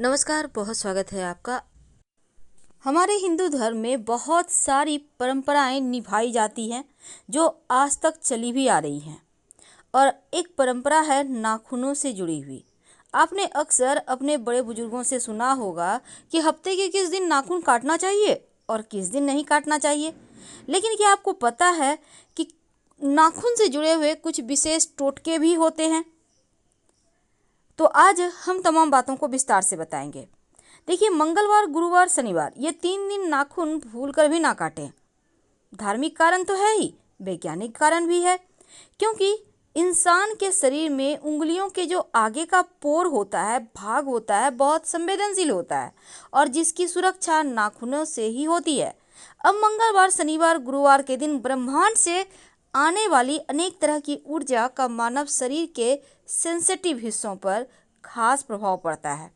नमस्कार, बहुत स्वागत है आपका। हमारे हिंदू धर्म में बहुत सारी परंपराएं निभाई जाती हैं जो आज तक चली भी आ रही हैं। और एक परंपरा है नाखूनों से जुड़ी हुई। आपने अक्सर अपने बड़े बुजुर्गों से सुना होगा कि हफ्ते के किस दिन नाखून काटना चाहिए और किस दिन नहीं काटना चाहिए। लेकिन क्या आपको पता है कि नाखून से जुड़े हुए कुछ विशेष टोटके भी होते हैं? तो आज हम तमाम बातों को विस्तार से बताएंगे। देखिए, मंगलवार, गुरुवार, शनिवार ये 3 दिन नाखून भूलकर भी ना काटें। धार्मिक कारण तो है ही, वैज्ञानिक कारण भी है, क्योंकि इंसान के शरीर में उंगलियों के जो आगे का पोर होता है, भाग होता है, बहुत संवेदनशील होता है और जिसकी सुरक्षा नाखूनों से ही होती है। अब मंगलवार, शनिवार, गुरुवार के दिन ब्रह्मांड से आने वाली अनेक तरह की ऊर्जा का मानव शरीर के सेंसिटिव हिस्सों पर खास प्रभाव पड़ता है।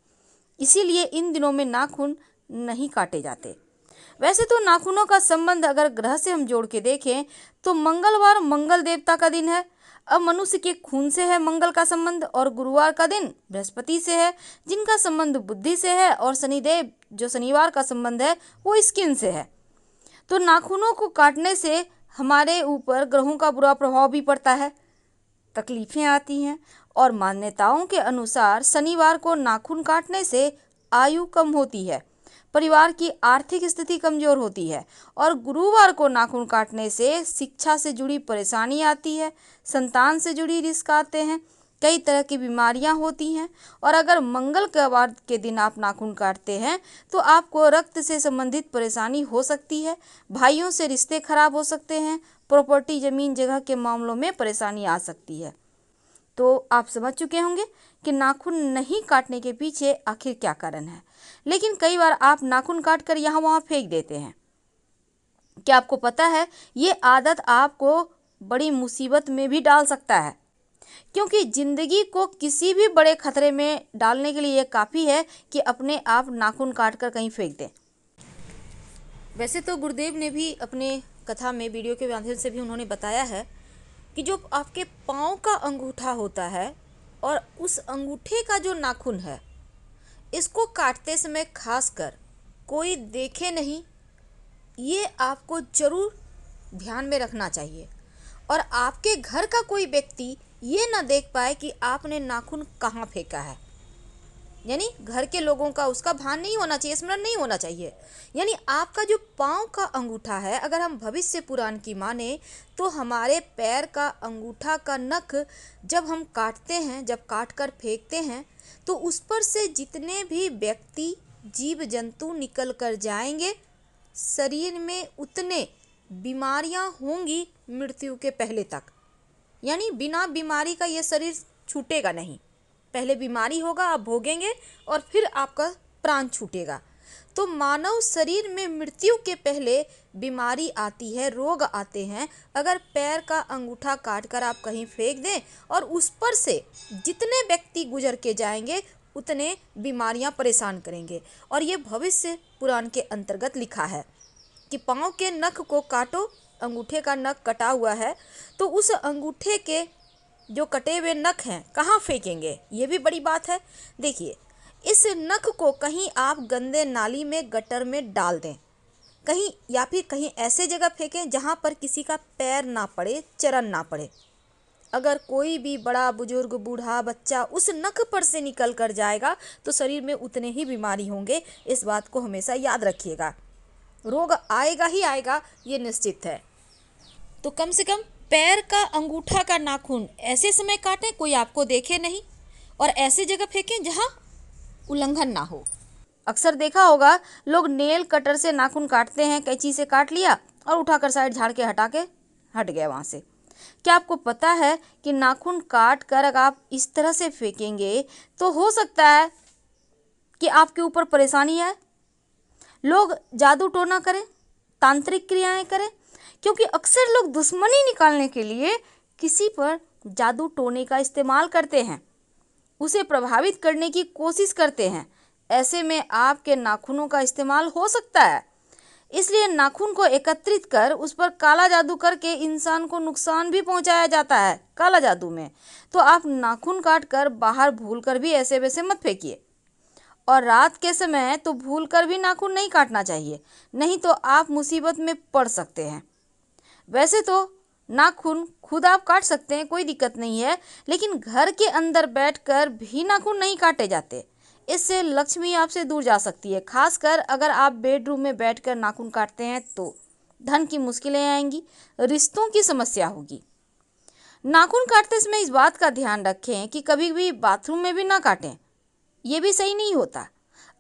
इसीलिए इन दिनों में नाखून नहीं काटे जाते। वैसे तो नाखूनों का संबंध अगर ग्रह से हम जोड़ के देखें तो मंगलवार मंगल देवता का दिन है। अब मनुष्य के खून से है मंगल का संबंध, और गुरुवार का दिन बृहस्पति से है जिनका संबंध बुद्धि से है, और शनिदेव जो शनिवार का संबंध है वो स्किन से है। तो नाखूनों को काटने से हमारे ऊपर ग्रहों का बुरा प्रभाव भी पड़ता है, तकलीफें आती हैं। और मान्यताओं के अनुसार शनिवार को नाखून काटने से आयु कम होती है, परिवार की आर्थिक स्थिति कमजोर होती है, और गुरुवार को नाखून काटने से शिक्षा से जुड़ी परेशानी आती है, संतान से जुड़ी रिस्क आते हैं, कई तरह की बीमारियां होती हैं। और अगर मंगलवार के दिन आप नाखून काटते हैं तो आपको रक्त से संबंधित परेशानी हो सकती है, भाइयों से रिश्ते खराब हो सकते हैं, प्रॉपर्टी, जमीन जगह के मामलों में परेशानी आ सकती है। तो आप समझ चुके होंगे कि नाखून नहीं काटने के पीछे आखिर क्या कारण है। लेकिन कई बार आप नाखून काट कर यहाँ वहाँ फेंक देते हैं। क्या आपको पता है ये आदत आपको बड़ी मुसीबत में भी डाल सकता है, क्योंकि जिंदगी को किसी भी बड़े खतरे में डालने के लिए ये काफ़ी है कि अपने आप नाखून काट कर कहीं फेंक दें। वैसे तो गुरुदेव ने भी अपने कथा में, वीडियो के माध्यम से भी उन्होंने बताया है कि जो आपके पाँव का अंगूठा होता है और उस अंगूठे का जो नाखून है, इसको काटते समय खासकर कोई देखे नहीं, ये आपको जरूर ध्यान में रखना चाहिए। और आपके घर का कोई व्यक्ति ये ना देख पाए कि आपने नाखून कहाँ फेंका है, यानी घर के लोगों का उसका भान नहीं होना चाहिए, स्मरण नहीं होना चाहिए। यानी आपका जो पाँव का अंगूठा है, अगर हम भविष्य पुराण की माने तो हमारे पैर का अंगूठा का नख जब हम काटते हैं, जब काट कर फेंकते हैं, तो उस पर से जितने भी व्यक्ति, जीव जंतु निकल कर जाएंगे, शरीर में उतने बीमारियां होंगी मृत्यु के पहले तक। यानी बिना बीमारी का ये शरीर छूटेगा नहीं, पहले बीमारी होगा, आप भोगेंगे और फिर आपका प्राण छूटेगा। तो मानव शरीर में मृत्यु के पहले बीमारी आती है, रोग आते हैं। अगर पैर का अंगूठा काट कर आप कहीं फेंक दें और उस पर से जितने व्यक्ति गुजर के जाएंगे उतने बीमारियां परेशान करेंगे। और ये भविष्य पुराण के अंतर्गत लिखा है कि पाँव के नख को काटो, अंगूठे का नख कटा हुआ है तो उस अंगूठे के जो कटे हुए नख हैं कहाँ फेंकेंगे, ये भी बड़ी बात है। देखिए, इस नख को कहीं आप गंदे नाली में, गटर में डाल दें, कहीं या फिर कहीं ऐसे जगह फेंकें जहाँ पर किसी का पैर ना पड़े, चरण ना पड़े। अगर कोई भी बड़ा बुजुर्ग, बूढ़ा, बच्चा उस नख पर से निकल कर जाएगा तो शरीर में उतने ही बीमारी होंगे। इस बात को हमेशा याद रखिएगा, रोग आएगा ही आएगा, ये निश्चित है। तो कम से कम पैर का अंगूठा का नाखून ऐसे समय काटें कोई आपको देखे नहीं, और ऐसे जगह फेंकें जहां उल्लंघन ना हो। अक्सर देखा होगा लोग नेल कटर से नाखून काटते हैं, कैंची से काट लिया और उठाकर साइड झाड़ के हटा के हट गया वहां से। क्या आपको पता है कि नाखून काट कर अगर आप इस तरह से फेंकेंगे तो हो सकता है कि आपके ऊपर परेशानी आए, लोग जादू टोना करें, तांत्रिक क्रियाएं करें, क्योंकि अक्सर लोग दुश्मनी निकालने के लिए किसी पर जादू टोने का इस्तेमाल करते हैं, उसे प्रभावित करने की कोशिश करते हैं। ऐसे में आपके नाखूनों का इस्तेमाल हो सकता है। इसलिए नाखून को एकत्रित कर उस पर काला जादू करके इंसान को नुकसान भी पहुंचाया जाता है काला जादू में। तो आप नाखून काट कर बाहर भूल कर भी ऐसे वैसे मत फेंकिए। और रात के समय तो भूल कर भी नाखून नहीं काटना चाहिए, नहीं तो आप मुसीबत में पड़ सकते हैं। वैसे तो नाखून खुद आप काट सकते हैं, कोई दिक्कत नहीं है, लेकिन घर के अंदर बैठकर भी नाखून नहीं काटे जाते। इससे लक्ष्मी आपसे दूर जा सकती है। खासकर अगर आप बेडरूम में बैठकर नाखून काटते हैं तो धन की मुश्किलें आएंगी, रिश्तों की समस्या होगी। नाखून काटते समय इस बात का ध्यान रखें कि कभी भी बाथरूम में भी ना काटें, ये भी सही नहीं होता।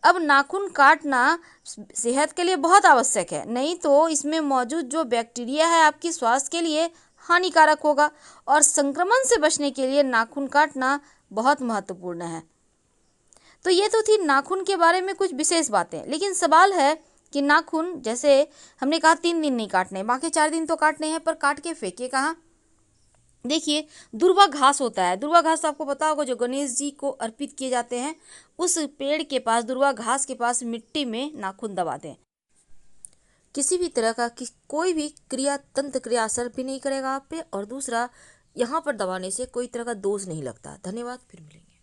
अब नाखून काटना सेहत के लिए बहुत आवश्यक है, नहीं तो इसमें मौजूद जो बैक्टीरिया है आपकी स्वास्थ्य के लिए हानिकारक होगा, और संक्रमण से बचने के लिए नाखून काटना बहुत महत्वपूर्ण है। तो ये तो थी नाखून के बारे में कुछ विशेष बातें, लेकिन सवाल है कि नाखून जैसे हमने कहा 3 दिन नहीं काटने, बाकी 4 दिन तो काटने हैं, पर काट के फेंके कहाँ? देखिए, दुर्वा घास होता है। दुर्वा घास तो आपको पता होगा, जो गणेश जी को अर्पित किए जाते हैं। उस पेड़ के पास, दुर्वा घास के पास मिट्टी में नाखून दबा दें। किसी भी तरह का कोई भी क्रिया, तंत्र क्रिया असर भी नहीं करेगा आप पे, और दूसरा, यहाँ पर दबाने से कोई तरह का दोष नहीं लगता। धन्यवाद, फिर मिलेंगे।